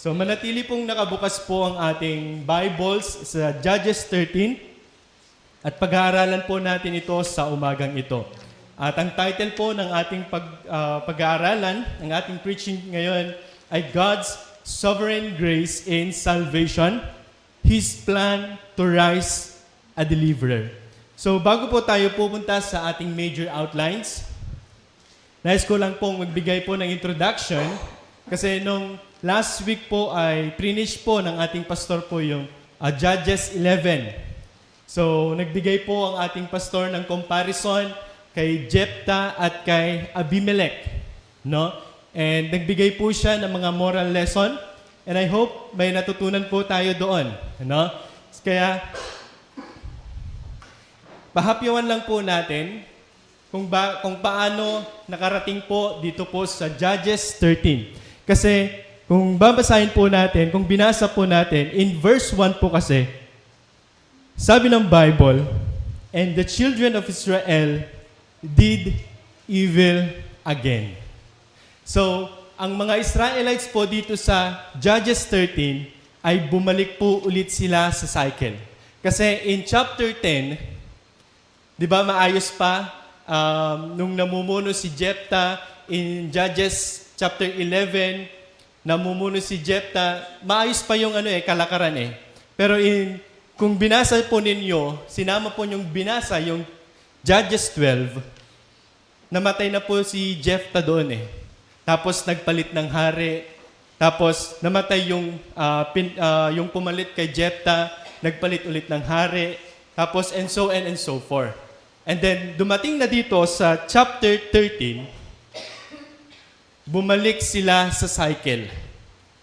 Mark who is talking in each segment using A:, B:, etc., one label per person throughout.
A: So manatili pong nakabukas po ang ating Bibles sa Judges 13 at pag-aaralan po natin ito sa umagang ito. At ang title po ng ating pag-aaralan, ng ating preaching ngayon ay God's Sovereign Grace in Salvation, His Plan to Rise a Deliverer. So bago po tayo pupunta sa ating major outlines, nais ko lang pong magbigay po ng introduction kasi nung last week po ay finish po ng ating pastor po yung Judges 11. So nagbigay po ang ating pastor ng comparison kay Jephthah at kay Abimelech, no? And nagbigay po siya ng mga moral lesson and I hope may natutunan po tayo doon, no? Kaya pahapyawan lang po natin kung paano nakarating po dito po sa Judges 13. Kasi kung babasahin po natin, kung binasa po natin, in verse 1 po kasi, sabi ng Bible, "And the children of Israel did evil again." So, ang mga Israelites po dito sa Judges 13 ay bumalik po ulit sila sa cycle. Kasi in chapter 10, di ba maayos pa, nung namumuno si Jephthah in Judges chapter 11, namumuno si Jephthah, maayos pa yung kalakaran eh. Pero kung binasa po ninyo, sinama po yung binasa, yung Judges 12, namatay na po si Jephthah doon eh. Tapos nagpalit ng hari, tapos namatay yung pumalit kay Jephthah, nagpalit ulit ng hari, tapos and so forth. And then dumating na dito sa chapter 13, bumalik sila sa cycle.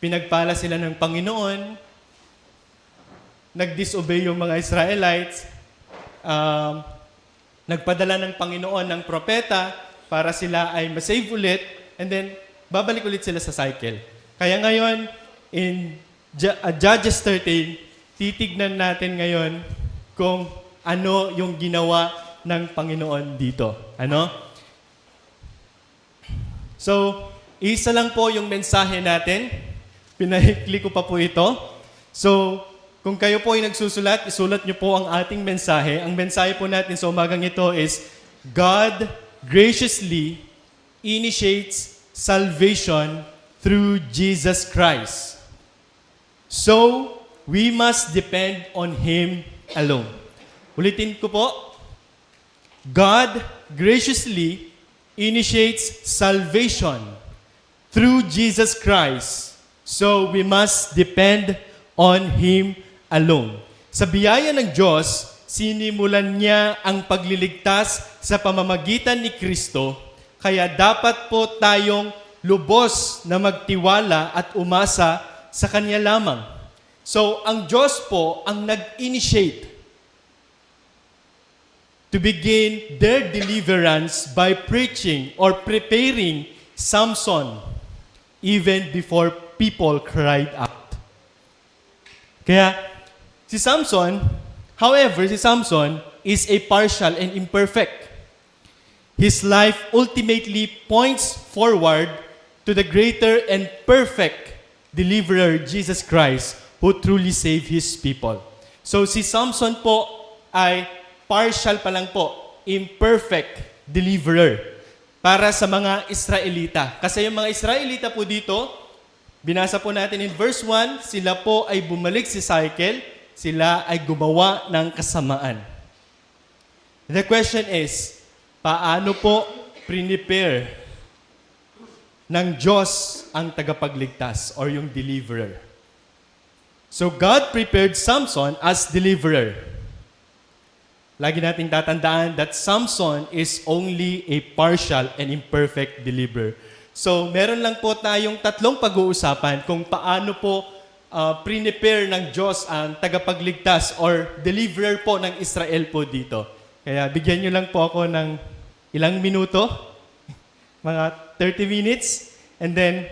A: Pinagpala sila ng Panginoon, nag-disobey yung mga Israelites, nagpadala ng Panginoon ng propeta para sila ay masave ulit, and then babalik ulit sila sa cycle. Kaya ngayon, in Judges 13, titignan natin ngayon kung ano yung ginawa ng Panginoon dito. Ano? So, isa lang po yung mensahe natin. Pinahikli ko pa po ito. So, kung kayo po ay nagsusulat, isulat niyo po ang ating mensahe. Ang mensahe po natin sa umagang ito is, God graciously initiates salvation through Jesus Christ. So, we must depend on Him alone. Ulitin ko po. God graciously initiates salvation through Jesus Christ. So we must depend on Him alone. Sa biyaya ng Diyos, sinimulan niya ang pagliligtas sa pamamagitan ni Kristo, kaya dapat po tayong lubos na magtiwala at umasa sa Kanya lamang. So ang Diyos po ang nag-initiate to begin their deliverance by preaching or preparing Samson even before people cried out. Kaya si Samson is a partial and imperfect. His life ultimately points forward to the greater and perfect deliverer, Jesus Christ, who truly saved His people. So si Samson po ay partial pa lang po, imperfect deliverer para sa mga Israelita. Kasi yung mga Israelita po dito, binasa po natin in verse 1, sila po ay bumalik sa cycle, sila ay gumawa ng kasamaan. The question is, paano po prepare ng Diyos ang tagapagligtas or yung deliverer? So God prepared Samson as deliverer. Lagi nating tatandaan that Samson is only a partial and imperfect deliverer. So, meron lang po tayong tatlong pag-uusapan kung paano po prepare ng Diyos ang tagapagligtas or deliverer po ng Israel po dito. Kaya bigyan nyo lang po ako ng ilang minuto, mga 30 minutes, and then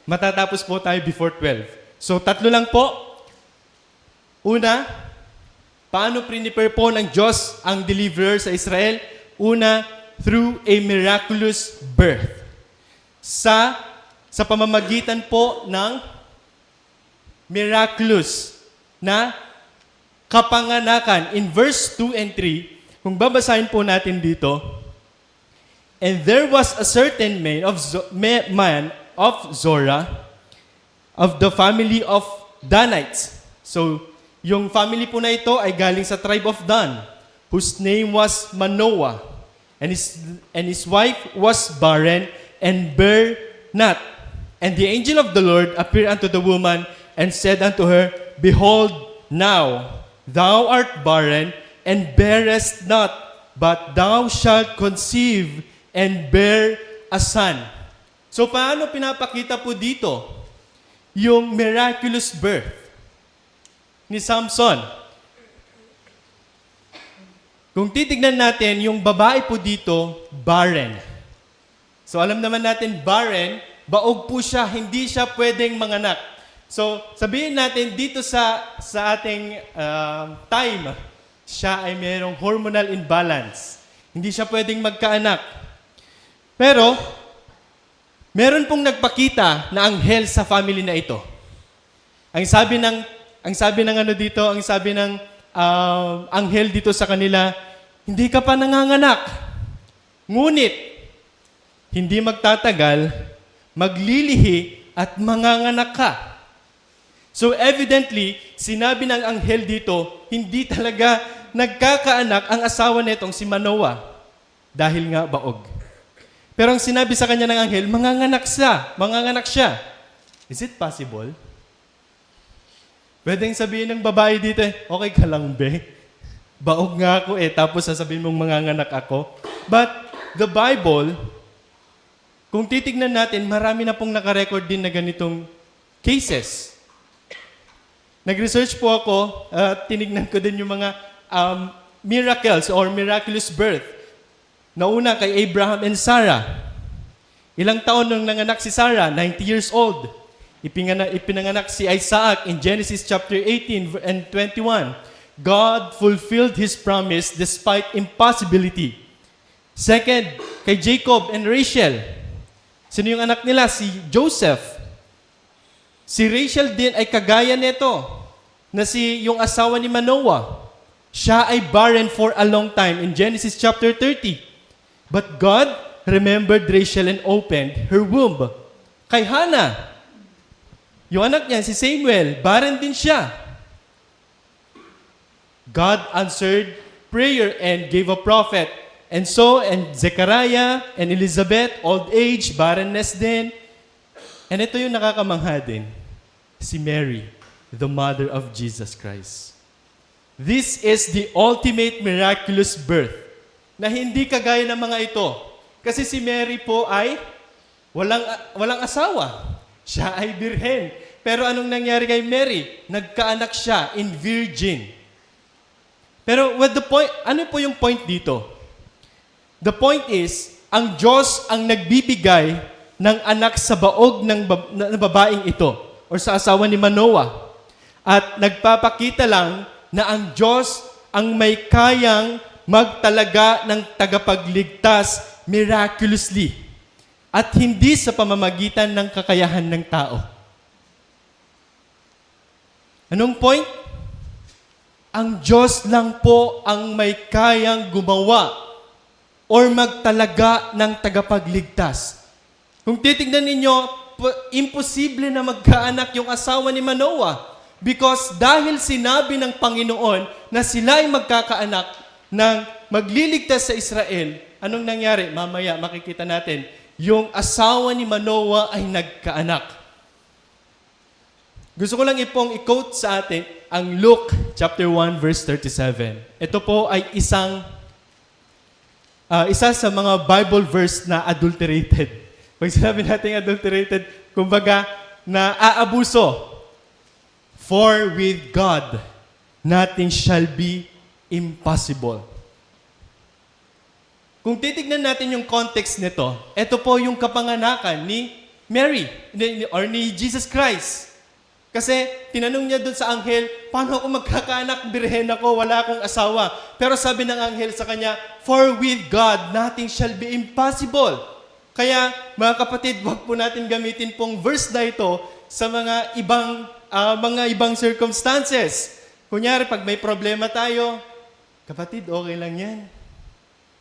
A: matatapos po tayo before 12. So, tatlo lang po. Una, paano prepare po ng Diyos ang deliverer sa Israel? Una, through a miraculous birth. Sa sa pamamagitan po ng miraculous na kapanganakan. In verse 2 and 3, kung babasahin po natin dito, "And there was a certain man of Zorah, of the family of Danites." So, yung family po na ito ay galing sa tribe of Dan, whose name was Manoah, and his wife was barren and bare not. And the angel of the Lord appeared unto the woman and said unto her, "Behold, now thou art barren and bearest not, but thou shalt conceive and bear a son." So paano pinapakita po dito yung miraculous birth ni Samson? Kung titignan natin, yung babae po dito, barren. So alam naman natin, barren, baog po siya, hindi siya pwedeng manganak. So sabihin natin dito sa ating time, siya ay mayroong hormonal imbalance. Hindi siya pwedeng magkaanak. Pero, meron pong nagpakita na anghel sa family na ito. Ang sabi ng anghel dito sa kanila, "Hindi ka pa nanganganak. Ngunit, hindi magtatagal, maglilihi at manganganak ka." So evidently, sinabi ng anghel dito, hindi talaga nagkakaanak ang asawa nitong si Manoah dahil nga baog. Pero ang sinabi sa kanya ng anghel, manganganak siya. Is it possible? Pwedeng sabihin ng babae dito, "Okay ka lang, be? Baog nga ako tapos sasabihin mong manganganak ako." But the Bible, kung titignan natin, marami na pong nakarecord din na ganitong cases. Nag-research po ako, tinignan ko din yung mga miracles or miraculous birth. Nauna kay Abraham and Sarah. Ilang taon nung nanganak si Sarah? 90 years old. Ipinanganak si Isaac in Genesis chapter 18 and 21. God fulfilled His promise despite impossibility. Second, kay Jacob and Rachel. Sino yung anak nila? Si Joseph. Si Rachel din ay kagaya nito, na yung asawa ni Manoah. Siya ay barren for a long time in Genesis chapter 30. But God remembered Rachel and opened her womb. Kay Hannah, yung anak niya, si Samuel, barren din siya. God answered prayer and gave a prophet. And Zechariah and Elizabeth, old age, barrenness din. And ito yung nakakamangha din, si Mary, the mother of Jesus Christ. This is the ultimate miraculous birth na hindi kagaya ng mga ito. Kasi si Mary po ay walang asawa. Siya ay birhen. Pero anong nangyari kay Mary? Nagkaanak siya in virgin. Pero ano po yung point dito? The point is, ang Diyos ang nagbibigay ng anak sa baog ng babaeng ito or sa asawa ni Manoah. At nagpapakita lang na ang Diyos ang may kayang magtalaga ng tagapagligtas miraculously at hindi sa pamamagitan ng kakayahan ng tao. Anong point? Ang Diyos lang po ang may kayang gumawa or magtalaga ng tagapagligtas. Kung titignan ninyo, imposible na magkaanak yung asawa ni Manoah because dahil sinabi ng Panginoon na sila ay magkakaanak ng magliligtas sa Israel, anong nangyari? Mamaya makikita natin, yung asawa ni Manoah ay nagkaanak. Gusto ko lang i-quote sa atin ang Luke chapter 1 verse 37. Ito po ay isa sa mga Bible verse na adulterated. Pag sinabi natin adulterated, kumbaga na aabuso. For with God, nothing shall be impossible. Kung titignan natin yung context nito, ito po yung kapanganakan ni Mary or ni Jesus Christ. Kasi tinanong niya doon sa anghel, paano ako magkakaanak, birhen ako, wala akong asawa. Pero sabi ng anghel sa kanya, for with God, nothing shall be impossible. Kaya, mga kapatid, wag po natin gamitin pong verse na ito sa mga ibang circumstances. Kunyari, pag may problema tayo, kapatid, okay lang yan.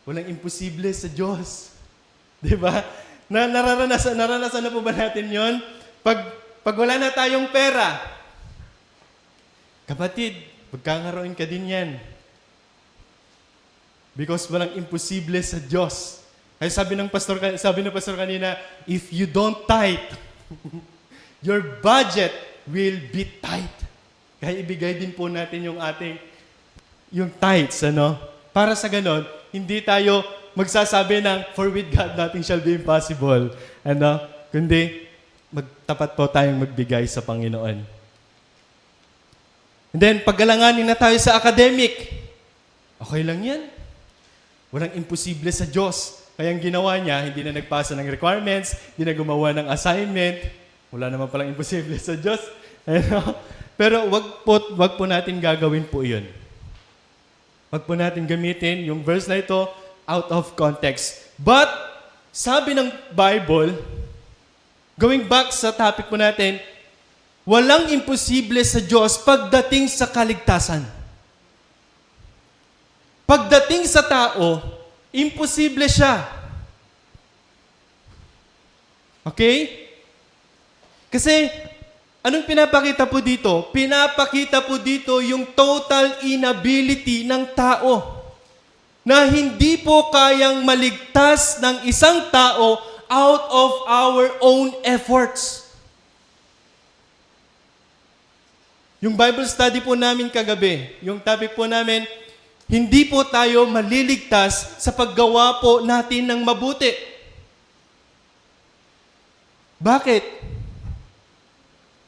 A: Walang imposible sa Diyos. Di ba? Naranasan na po ba natin yon? Pag wala na tayong pera, kapatid, magkakaroon ka din yan. Because walang imposible sa Diyos. Kaya sabi ng pastor kanina, if you don't tithe, your budget will be tight. Kaya ibigay din po natin yung tithes, Para sa ganon, hindi tayo magsasabi ng, for with God, nothing shall be impossible. Kundi, magtapat po tayong magbigay sa Panginoon. And then, paggalanganin na tayo sa academic, okay lang yan. Walang imposible sa Diyos. Kaya ang ginawa niya, hindi na nagpasa ng requirements, hindi na gumawa ng assignment. Wala naman palang imposible sa Diyos. Pero wag po natin gagawin po yun. Wag po natin gamitin yung verse na ito out of context. But, sabi ng Bible, going back sa topic po natin, walang imposible sa Diyos pagdating sa kaligtasan. Pagdating sa tao, imposible siya. Okay? Kasi, anong pinapakita po dito? Pinapakita po dito yung total inability ng tao na hindi po kayang maligtas ng isang tao out of our own efforts. Yung Bible study po namin kagabi, yung topic po namin, hindi po tayo maliligtas sa paggawa po natin ng mabuti. Bakit?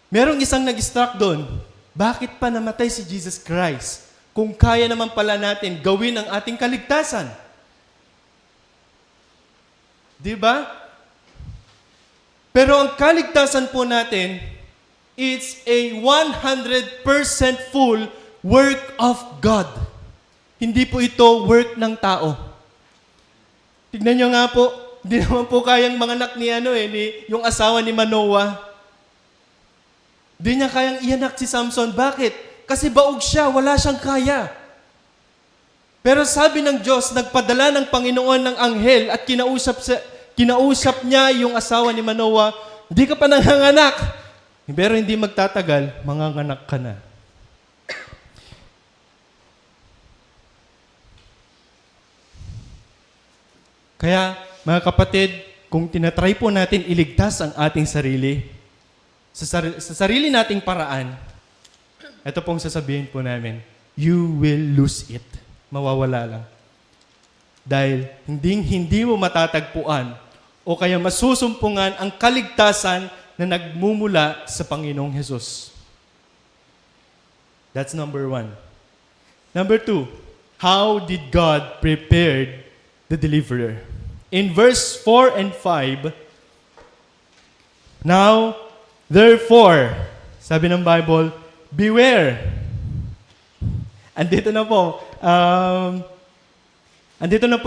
A: Merong isang nag-struck doon. Bakit pa namatay si Jesus Christ kung kaya naman pala natin gawin ang ating kaligtasan? Di ba? Pero ang kaligtasan po natin, it's a 100% full work of God. Hindi po ito work ng tao. Tignan nyo nga po, hindi naman po kayang manganak ni yung asawa ni Manoah. Hindi niya kayang ianak si Samson. Bakit? Kasi baog siya, wala siyang kaya. Pero sabi ng Diyos, nagpadala ng Panginoon ng anghel at kinausap niya yung asawa ni Manoah, hindi ka pa nanganganak. Pero hindi magtatagal, manganganak ka na. Kaya, mga kapatid, kung tinatry po natin iligtas ang ating sarili, sa sarili nating paraan, ito pong sasabihin po namin, you will lose it. Mawawala lang. Dahil hindi mo matatagpuan o kaya masusumpungan ang kaligtasan na nagmumula sa Panginoong Hesus. That's number 1. Number 2, how did God prepare the deliverer? In verse 4 and 5, now, therefore, sabi ng Bible, beware. Andito na po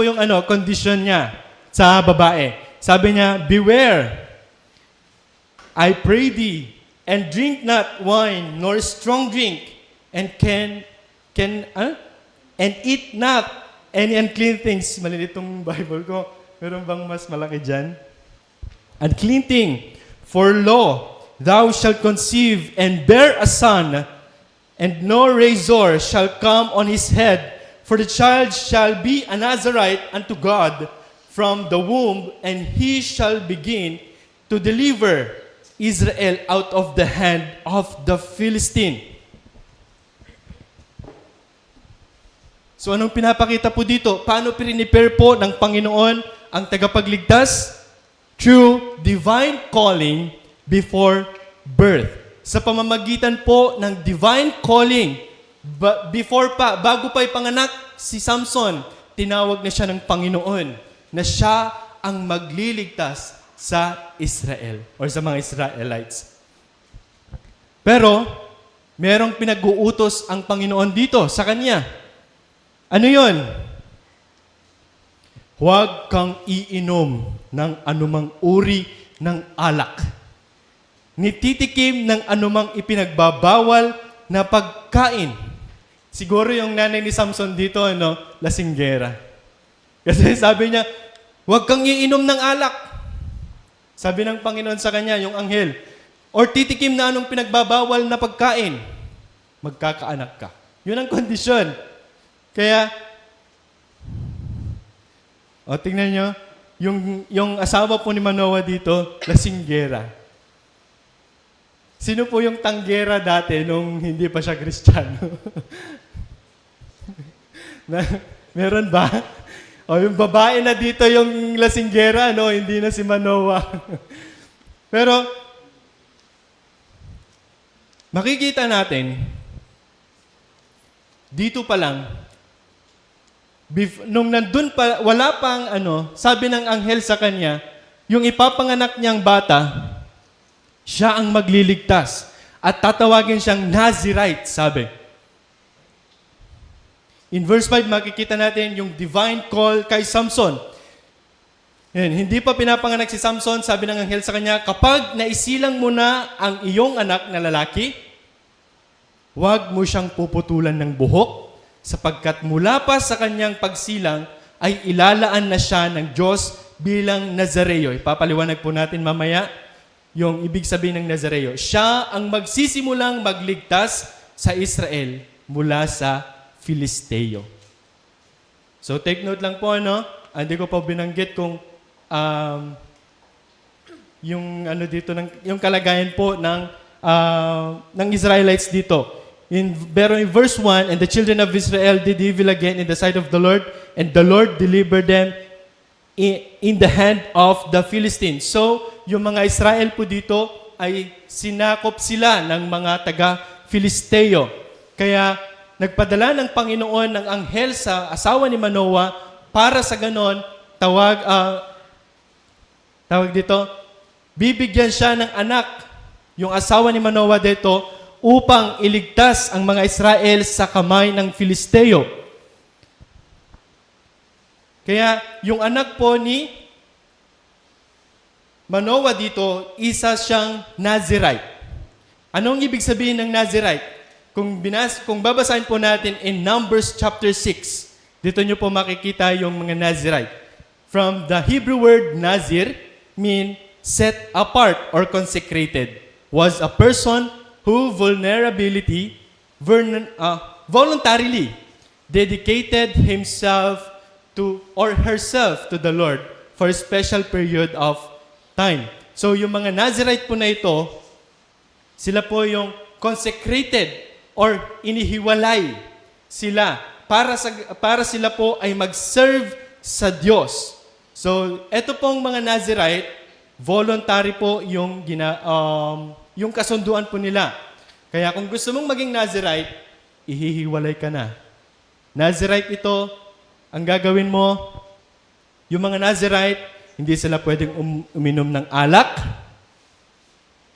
A: yung condition niya sa babae. Sabi niya, beware, I pray thee, and drink not wine nor strong drink, and and eat not any unclean things. Malilitong Bible ko. Meron bang mas malaki dyan? Unclean thing. For lo, thou shalt conceive and bear a son, and no razor shall come on his head, for the child shall be a Nazarite unto God from the womb, and he shall begin to deliver Israel out of the hand of the Philistine. So anong pinapakita po dito? Paano prepare po ng Panginoon ang tagapagligtas? Through divine calling before birth. Sa pamamagitan po ng divine calling, bago pa ipanganak si Samson, tinawag na siya ng Panginoon na siya ang magliligtas sa Israel or sa mga Israelites. Pero, merong pinag-uutos ang Panginoon dito sa kanya. Ano yun? huwag kang iinom ng anumang uri ng alak. Nititikim ng anumang ipinagbabawal na pagkain. Siguro yung nanay ni Samson dito, lasinggera. Kasi sabi niya, huwag kang iinom ng alak. Sabi ng Panginoon sa kanya, yung anghel, or titikim na anong pinagbabawal na pagkain, magkakaanak ka. Yun ang kondisyon. Kaya, tingnan nyo, yung asawa po ni Manoah dito, lasinggera. Sino po yung tanggera dati nung hindi pa siya Kristiyano? Meron ba? O yung babae na dito yung lasinggera, hindi na si Manoah. Pero, makikita natin, dito pa lang, nung nandun pa, wala pang sabi ng anghel sa kanya, yung ipapanganak niyang bata, siya ang magliligtas. At tatawagin siyang Nazirite, sabi. In verse 5, makikita natin yung divine call kay Samson. Yan, hindi pa pinapanganak si Samson, sabi ng anghel sa kanya, kapag naisilang mo na ang iyong anak na lalaki, huwag mo siyang puputulan ng buhok, sapagkat mula pa sa kanyang pagsilang ay ilalaan na siya ng Diyos bilang Nazareo. Ipapaliwanag po natin mamaya yung ibig sabihin ng Nazareo. Siya ang magsisimulang magligtas sa Israel mula sa Filisteo. So take note lang po, hindi ko pa binanggit kung yung dito yung kalagayan po ng Israelites dito. Pero in verse 1, and the children of Israel did evil again in the sight of the Lord, and the Lord delivered them in the hand of the Philistines. So, yung mga Israel po dito ay sinakop sila ng mga taga-Filisteo. Kaya, nagpadala ng Panginoon ng anghel sa asawa ni Manoah para sa ganon, tawag dito, bibigyan siya ng anak, yung asawa ni Manoah dito, upang iligtas ang mga Israel sa kamay ng Filisteo. Kaya yung anak po ni Manoah dito, isa siyang Nazirite. Anong ibig sabihin ng Nazirite? Kung babasahin po natin in Numbers chapter 6, dito nyo po makikita yung mga Nazirite. From the Hebrew word Nazir, mean set apart or consecrated, was a person who voluntarily dedicated himself to or herself to the Lord for a special period of time. So yung mga Nazirite po na ito, sila po yung consecrated or inihiwalay sila para sila po ay mag-serve sa Diyos. So ito pong mga Nazirite, voluntary po yung yung kasunduan po nila. Kaya kung gusto mong maging Nazirite, ihihiwalay ka na. Nazirite ito, ang gagawin mo, yung mga Nazirite, hindi sila pwedeng uminom ng alak,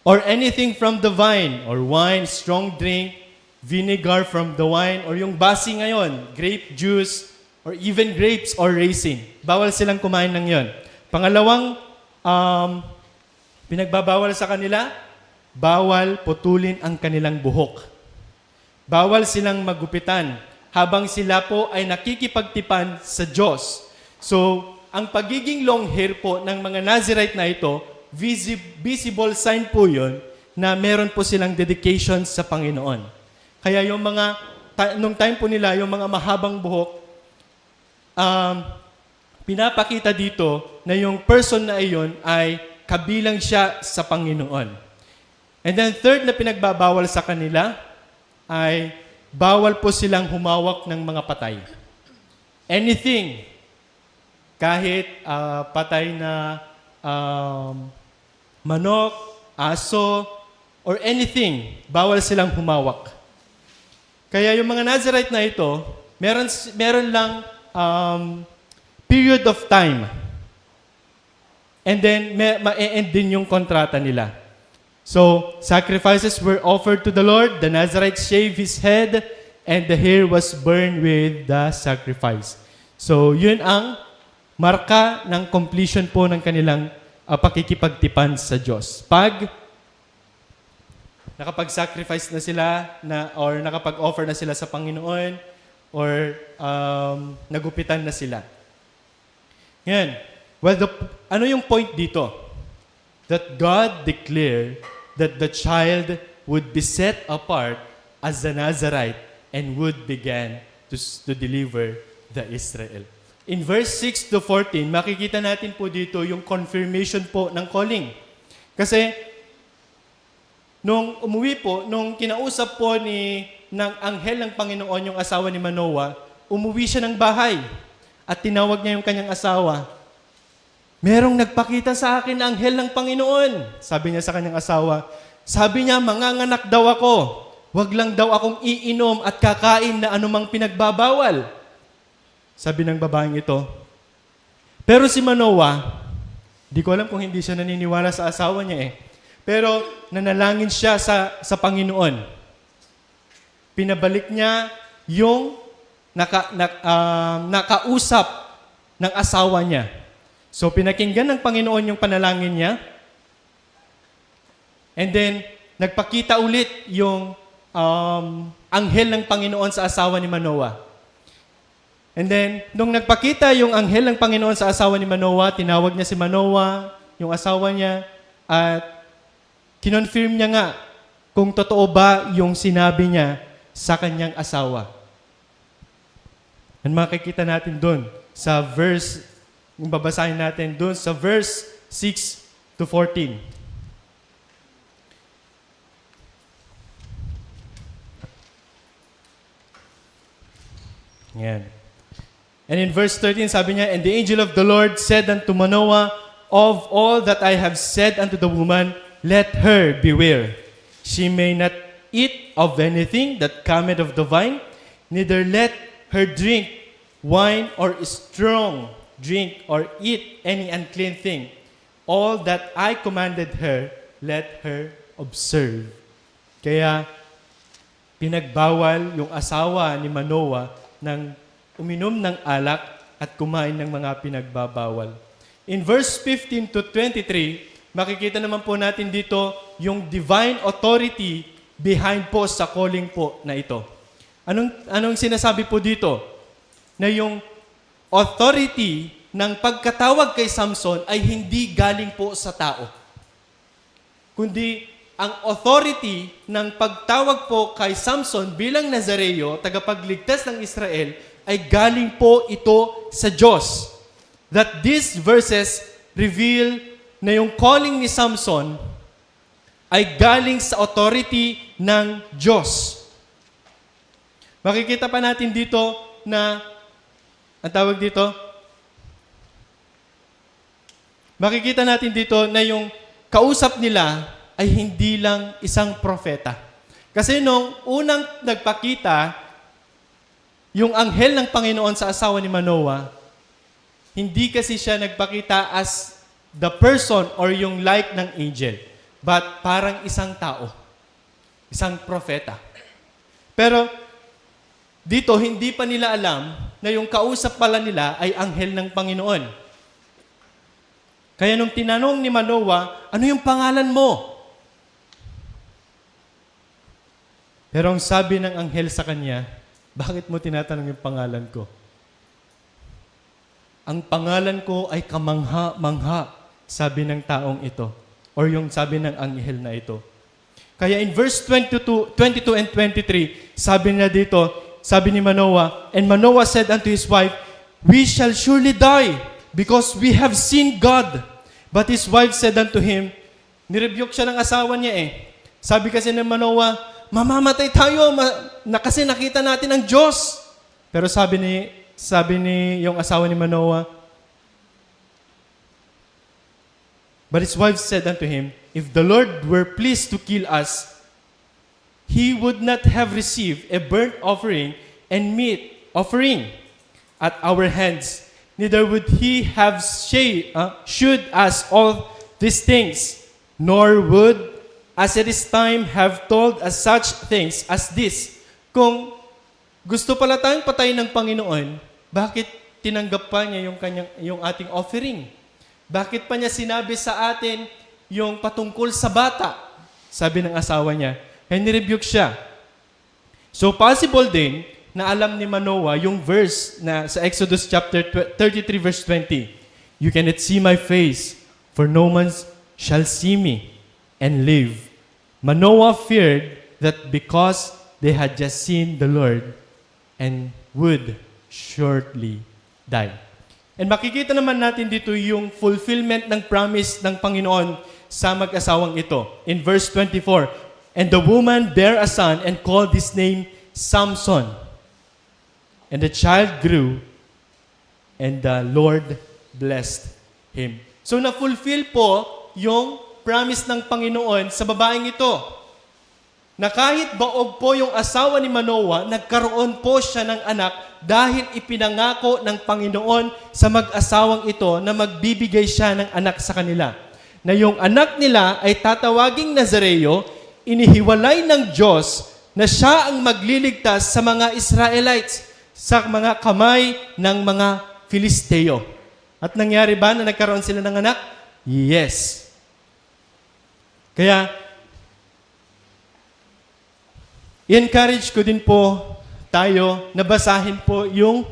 A: or anything from the vine, or wine, strong drink, vinegar from the wine, or yung basi ngayon, grape juice, or even grapes or raisin. Bawal silang kumain ng yon. Pangalawang, pinagbabawal sa kanila, bawal putulin ang kanilang buhok. Bawal silang magupitan habang sila po ay nakikipagtipan sa Diyos. So, ang pagiging long hair po ng mga Nazirite na ito, visible sign po yun na meron po silang dedication sa Panginoon. Kaya yung nung time po nila, yung mga mahabang buhok, pinapakita dito na yung person na iyon ay kabilang siya sa Panginoon. And then third na pinagbabawal sa kanila ay bawal po silang humawak ng mga patay. Anything, kahit patay na manok, aso, or anything, bawal silang humawak. Kaya yung mga Nazirite na ito, meron lang period of time. And then, ma-end din yung kontrata nila. So, sacrifices were offered to the Lord. The Nazirite shaved his head, and the hair was burned with the sacrifice. So, yun ang marka ng completion po ng kanilang pakikipagtipan sa Diyos. Pag nakapag-sacrifice na sila or nakapag-offer na sila sa Panginoon or nagupitan na sila. Yan. Well, ano yung point dito? That God declared that the child would be set apart as a Nazarite and would begin to deliver the Israel. In verse 6 to 14, makikita natin po dito yung confirmation po ng calling. Kasi, nung umuwi po, nung kinausap po ng anghel ng Panginoon yung asawa ni Manoah, umuwi siya ng bahay at tinawag niya yung kanyang asawa. Merong nagpakita sa akin na anghel ng Panginoon, sabi niya sa kanyang asawa. Sabi niya, manganganak daw ako. Wag lang daw akong iinom at kakain na anumang pinagbabawal. Sabi ng babaeng ito. Pero si Manoah, di ko alam kung hindi siya naniniwala sa asawa niya Pero nanalangin siya sa Panginoon. Pinabalik niya yung nakausap ng asawa niya. So pinakinggan ng Panginoon yung panalangin niya. And then, nagpakita ulit yung anghel ng Panginoon sa asawa ni Manoah. And then, nung nagpakita yung anghel ng Panginoon sa asawa ni Manoah, tinawag niya si Manoah, yung asawa niya, at kinonfirm niya nga kung totoo ba yung sinabi niya sa kanyang asawa. And makikita natin doon sa verse, yung babasahin natin doon sa verse 6 to 14. Yan. And in verse 13, sabi niya, and the angel of the Lord said unto Manoah, of all that I have said unto the woman, let her beware. She may not eat of anything that cometh of the vine, neither let her drink wine or strong drink or eat any unclean thing. All that I commanded her, let her observe. Kaya, pinagbawal yung asawa ni Manoah ng uminom ng alak at kumain ng mga pinagbabawal. In verse 15 to 23, makikita naman po natin dito yung divine authority behind po sa calling po na ito. Anong sinasabi po dito? Na yung authority ng pagkatawag kay Samson ay hindi galing po sa tao. Kundi ang authority ng pagtawag po kay Samson bilang Nazareo, tagapagligtas ng Israel, ay galing po ito sa Diyos. That these verses reveal na yung calling ni Samson ay galing sa authority ng Diyos. Makikita pa natin dito na, ang tawag dito, makikita natin dito na yung kausap nila ay hindi lang isang propeta. Kasi nung unang nagpakita, yung anghel ng Panginoon sa asawa ni Manoah, hindi kasi siya nagpakita as the person or yung like ng angel, but parang isang tao, isang propeta. Pero dito, hindi pa nila alam na yung kausap pala nila ay anghel ng Panginoon. Kaya nung tinanong ni Manoah, ano yung pangalan mo? Pero ang sabi ng anghel sa kanya, bakit mo tinatanong yung pangalan ko? Ang pangalan ko ay kamangha-mangha, sabi ng taong ito. Or yung sabi ng anghel na ito. Kaya in verse 22 and 23, sabi niya dito, sabi ni Manoah, and Manoah said unto his wife, we shall surely die, because we have seen God. But his wife said unto him, nirebuke siya ng asawa niya Sabi kasi ng Manoah, mamamatay tayo kasi nakita natin ang Diyos. Pero sabi ni yung asawa ni Manoah, but his wife said unto him, if the Lord were pleased to kill us, he would not have received a burnt offering and meat offering at our hands, neither would he have shewed us all these things, nor would as it is time have told us such things as this. Kung gusto pala tayong patayin ng Panginoon, bakit tinanggap pa niya yung ating offering? Bakit pa niya sinabi sa atin yung patungkol sa bata? Sabi ng asawa niya, kaya nirebuke siya. So possible din na alam ni Manoah yung verse na sa Exodus chapter 33 verse 20. You cannot see my face, for no man shall see me and live. Manoah feared that because they had just seen the Lord and would shortly die. And makikita naman natin dito yung fulfillment ng promise ng Panginoon sa mag-asawang ito. In verse 24, and the woman bare a son and called his name Samson. And the child grew, and the Lord blessed him. So na-fulfill po yung promise ng Panginoon sa babaeng ito. Na kahit baog po yung asawa ni Manoah, nagkaroon po siya ng anak dahil ipinangako ng Panginoon sa mag-asawang ito na magbibigay siya ng anak sa kanila. Na yung anak nila ay tatawaging Nazareo, inihiwalay ng Diyos na siya ang magliligtas sa mga Israelites sa mga kamay ng mga Filisteo. At nangyari ba na nagkaroon sila ng anak? Yes. Kaya, i-encourage ko din po tayo na basahin po yung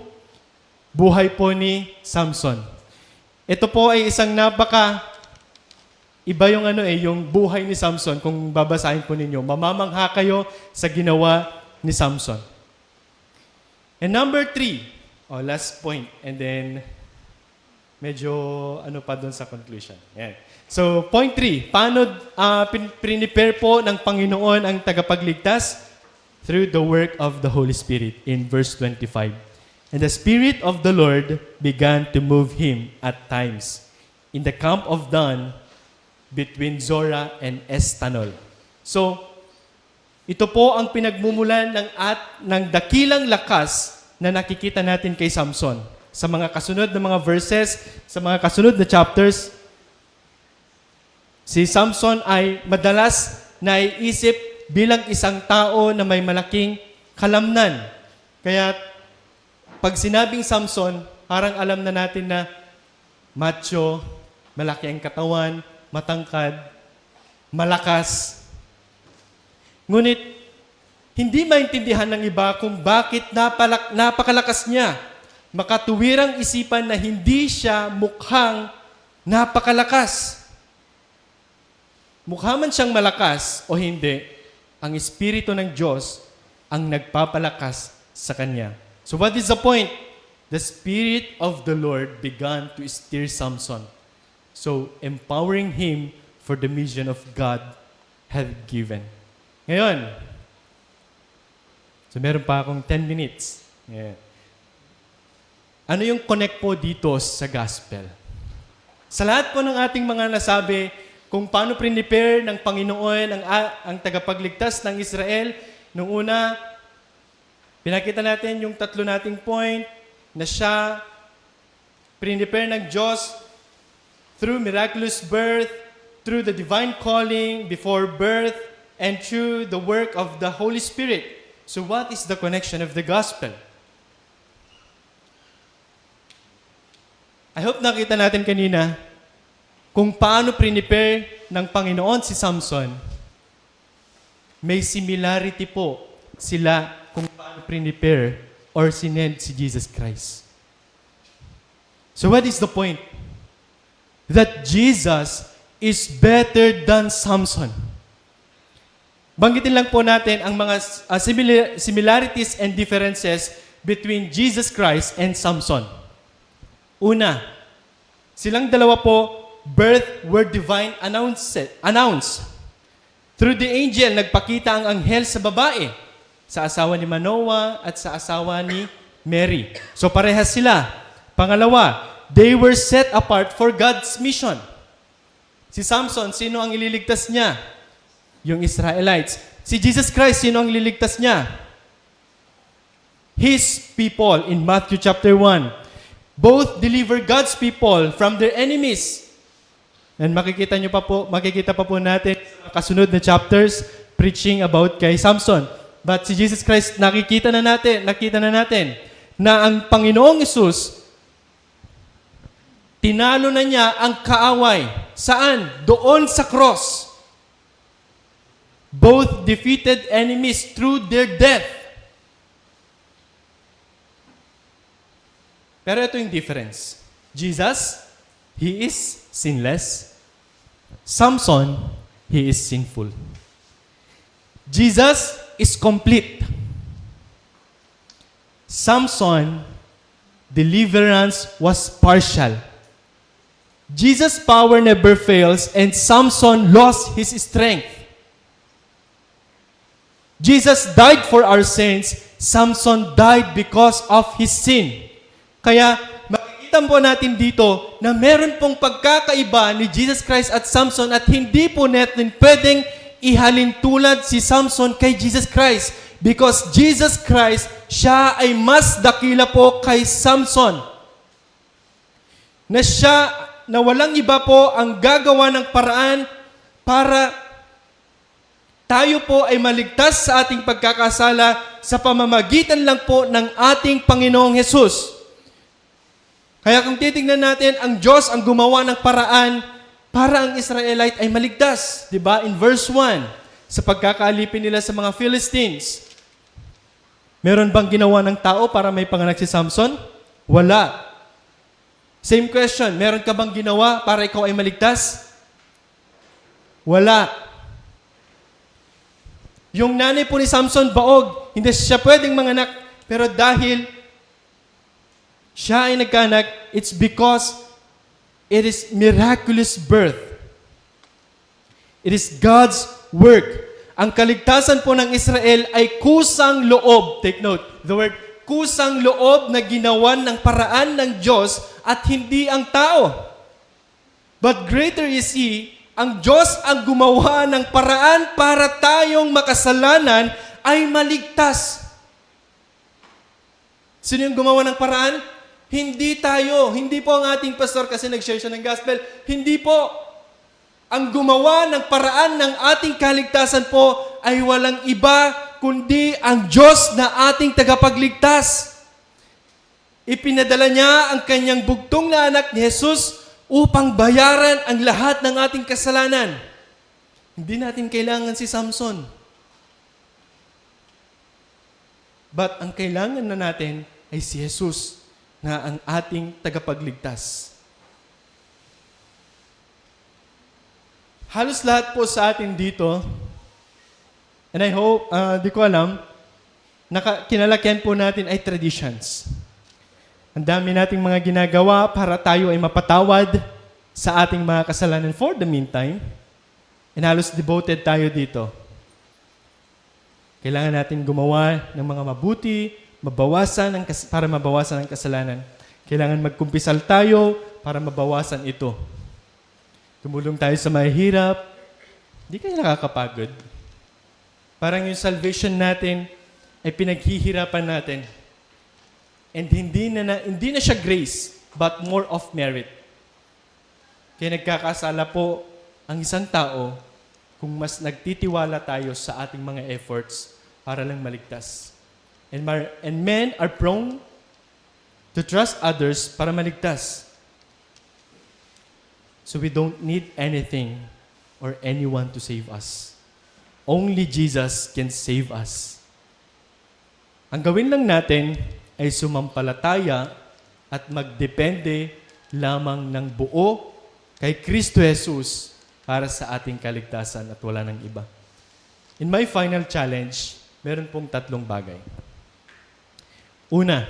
A: buhay po ni Samson. Ito po ay isang iba yung yung buhay ni Samson. Kung babasahin po ninyo, mamamangha kayo sa ginawa ni Samson. And number 3, last point, and then medyo pa doon sa conclusion. Yan. So, point 3, paano prepare po ng Panginoon ang tagapagligtas? Through the work of the Holy Spirit in verse 25. And the Spirit of the Lord began to move him at times in the camp of Dan between Zorah and Estanol. So, ito po ang pinagmumulan ng dakilang lakas na nakikita natin kay Samson. Sa mga kasunod na mga verses, sa mga kasunod na chapters, si Samson ay madalas naiisip bilang isang tao na may malaking kalamnan. Kaya, pag sinabing Samson, parang alam na natin na macho, malaki ang katawan, matangkad, malakas. Ngunit, hindi maintindihan ng iba kung bakit napakalakas niya. Makatuwirang isipan na hindi siya mukhang napakalakas. Mukha man siyang malakas o hindi, ang Espiritu ng Diyos ang nagpapalakas sa kanya. So what is the point? The Spirit of the Lord began to steer Samson. So empowering him for the mission of God had given. Ngayon, so meron pa akong 10 minutes. Yeah. Ano yung connect po dito sa gospel? Sa lahat po ng ating mga nasabi, kung paano prepare ng Panginoon ang tagapagligtas ng Israel, nung una, pinakita natin yung tatlo nating point na siya prepare ng Diyos through miraculous birth, through the divine calling before birth, and through the work of the Holy Spirit. So what is the connection of the gospel? I hope nakita natin kanina kung paano prepare ng Panginoon si Samson. May similarity po sila kung paano prepare or sinend si Jesus Christ. So what is the point? That Jesus is better than Samson. Banggitin lang po natin ang mga similarities and differences between Jesus Christ and Samson. Una, silang dalawa po, birth were divine announced. Through the angel, nagpakita ang anghel sa babae, sa asawa ni Manoah at sa asawa ni Mary. So parehas sila. Pangalawa, they were set apart for God's mission. Si Samson, sino ang ililigtas niya? Yung Israelites. Si Jesus Christ, sino ang ililigtas niya? His people in Matthew chapter 1. Both deliver God's people from their enemies. And makikita pa po natin sa kasunod na chapters preaching about kay Samson. But si Jesus Christ, nakita na natin na ang Panginoong Hesus tinalo na niya ang kaaway. Saan? Doon sa cross. Both defeated enemies through their death. Pero ito yung difference. Jesus, He is sinless. Samson, he is sinful. Jesus is complete. Samson, deliverance was partial. Jesus' power never fails and Samson lost his strength. Jesus died for our sins. Samson died because of his sin. Kaya makikita po natin dito na meron pong pagkakaiba ni Jesus Christ at Samson at hindi po natin pwedeng ihalin tulad si Samson kay Jesus Christ. Because Jesus Christ, siya ay mas dakila po kay Samson. Na walang iba po ang gagawa ng paraan para tayo po ay maligtas sa ating pagkakasala sa pamamagitan lang po ng ating Panginoong Hesus. Kaya kung titingnan natin, ang Diyos ang gumawa ng paraan para ang Israelite ay maligtas. Diba? In verse 1, sa pagkakaalipin nila sa mga Philistines, meron bang ginawa ng tao para may panganak si Samson? Wala. Same question, meron ka bang ginawa para ikaw ay maligtas? Wala. Yung nanay po ni Samson, baog, hindi siya pwedeng manganak, pero dahil siya ay nagkanak, it's because it is miraculous birth. It is God's work. Ang kaligtasan po ng Israel ay kusang loob. Take note, the word kusang loob na ginawan ng paraan ng Diyos at hindi ang tao. But greater is He, ang Diyos ang gumawa ng paraan para tayong makasalanan ay maligtas. Sino yung gumawa ng paraan? Hindi tayo. Hindi po ang ating pastor kasi nag-share siya ng gospel. Hindi po. Ang gumawa ng paraan ng ating kaligtasan po ay walang iba kundi ang Diyos na ating tagapagligtas. Ipinadala niya ang kanyang bugtong na anak ni Jesus upang bayaran ang lahat ng ating kasalanan. Hindi natin kailangan si Samson. But ang kailangan na natin ay si Jesus na ang ating tagapagligtas. Halos lahat po sa atin dito, and I hope, di ko alam, kinalakihan po natin ay traditions. Ang dami nating mga ginagawa para tayo ay mapatawad sa ating mga kasalanan for the meantime, and halos devoted tayo dito. Kailangan natin gumawa ng mga mabuti, para mabawasan ang kasalanan. Kailangan magkumpisal tayo para mabawasan ito. Tumulong tayo sa mahihirap. Hindi kayo nakakapagod. Parang yung salvation natin ay pinaghihirapan natin. And hindi na siya grace, but more of merit. Kaya nagkakasala po ang isang tao kung mas nagtitiwala tayo sa ating mga efforts para lang maligtas. And men are prone to trust others para maligtas. So we don't need anything or anyone to save us. Only Jesus can save us. Ang gawin lang natin ay sumampalataya at magdepende lamang ng buo kay Kristo Jesus para sa ating kaligtasan at wala ng iba. In my final challenge, meron pong 3 bagay. Una,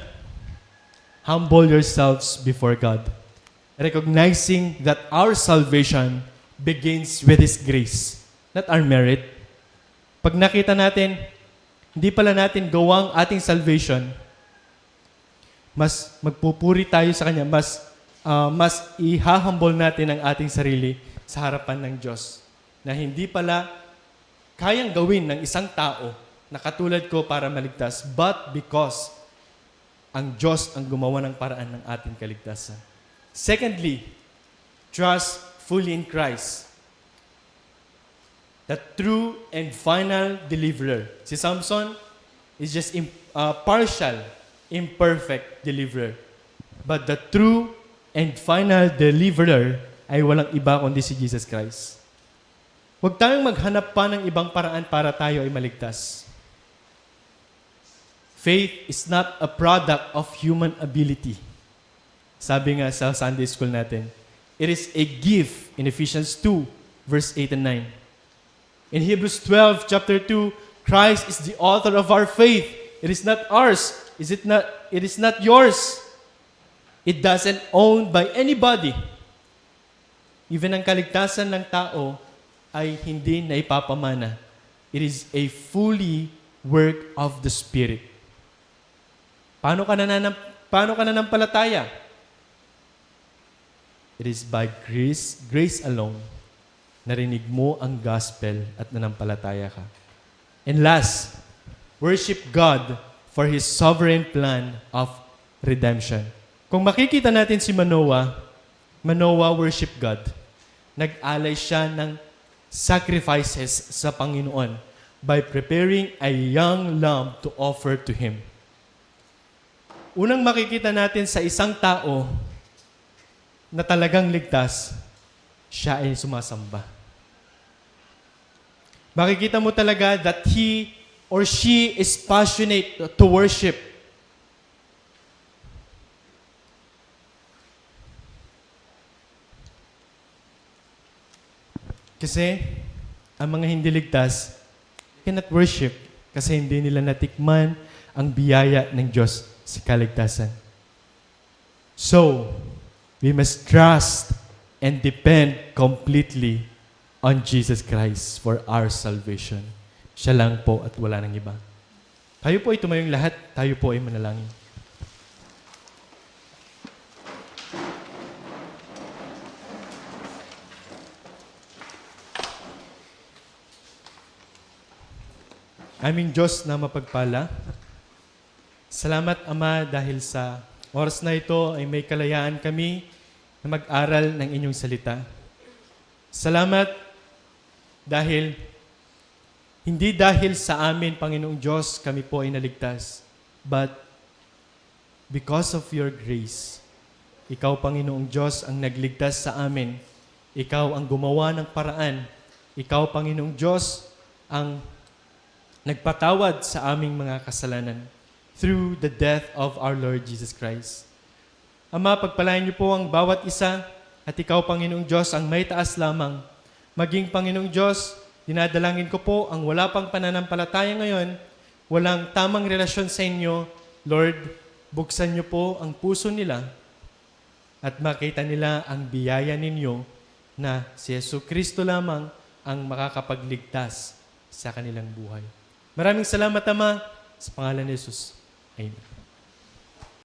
A: humble yourselves before God, recognizing that our salvation begins with His grace, not our merit. Pag nakita natin, hindi pala natin gawang ating salvation, mas magpupuri tayo sa Kanya, mas ihahumble natin ang ating sarili sa harapan ng Diyos, na hindi pala kayang gawin ng isang tao na katulad ko para maligtas, but because ang Diyos ang gumawa ng paraan ng ating kaligtasan. Secondly, trust fully in Christ, the true and final deliverer. Si Samson is just partial, imperfect deliverer. But the true and final deliverer ay walang iba kundi si Jesus Christ. Huwag tayong maghanap pa ng ibang paraan para tayo ay maligtas. Faith is not a product of human ability. Sabi nga sa Sunday school natin, it is a gift in Ephesians 2, verse 8 and 9. In Hebrews 12, chapter 2, Christ is the author of our faith. It is not ours. It is not yours. It doesn't owned by anybody. Even ang kaligtasan ng tao ay hindi na ipapamana. It is a fully work of the Spirit. Paano ka nanampalataya? It is by grace alone. Narinig mo ang gospel at nanampalataya ka. And last, worship God for His sovereign plan of redemption. Kung makikita natin si Manoah worship God. Nag-alay siya ng sacrifices sa Panginoon by preparing a young lamb to offer to Him. Unang makikita natin sa isang tao na talagang ligtas, siya ay sumasamba. Makikita mo talaga that he or she is passionate to worship. Kasi, ang mga hindi ligtas cannot worship kasi hindi nila natikman ang biyaya ng Diyos sa kaligtasan. So, we must trust and depend completely on Jesus Christ for our salvation. Siya lang po at wala nang iba. Tayo po ay tumayong lahat, tayo po ay manalangin. Aming Diyos na mapagpala, salamat Ama dahil sa oras na ito ay may kalayaan kami na mag-aral ng inyong salita. Salamat dahil hindi dahil sa amin, Panginoong Diyos, kami po ay naligtas, but because of your grace, Ikaw, Panginoong Diyos, ang nagligtas sa amin. Ikaw ang gumawa ng paraan. Ikaw, Panginoong Diyos, ang nagpatawad sa aming mga kasalanan through the death of our Lord Jesus Christ. Ama, pagpalain niyo po ang bawat isa at ikaw, Panginoong Diyos, ang may taas lamang. Maging, Panginoong Diyos, dinadalangin ko po ang wala pang pananampalataya ngayon, walang tamang relasyon sa inyo. Lord, buksan niyo po ang puso nila at makita nila ang biyaya ninyo na si Jesucristo lamang ang makakapagligtas sa kanilang buhay. Maraming salamat, Ama, sa pangalan ni Jesus. Amen.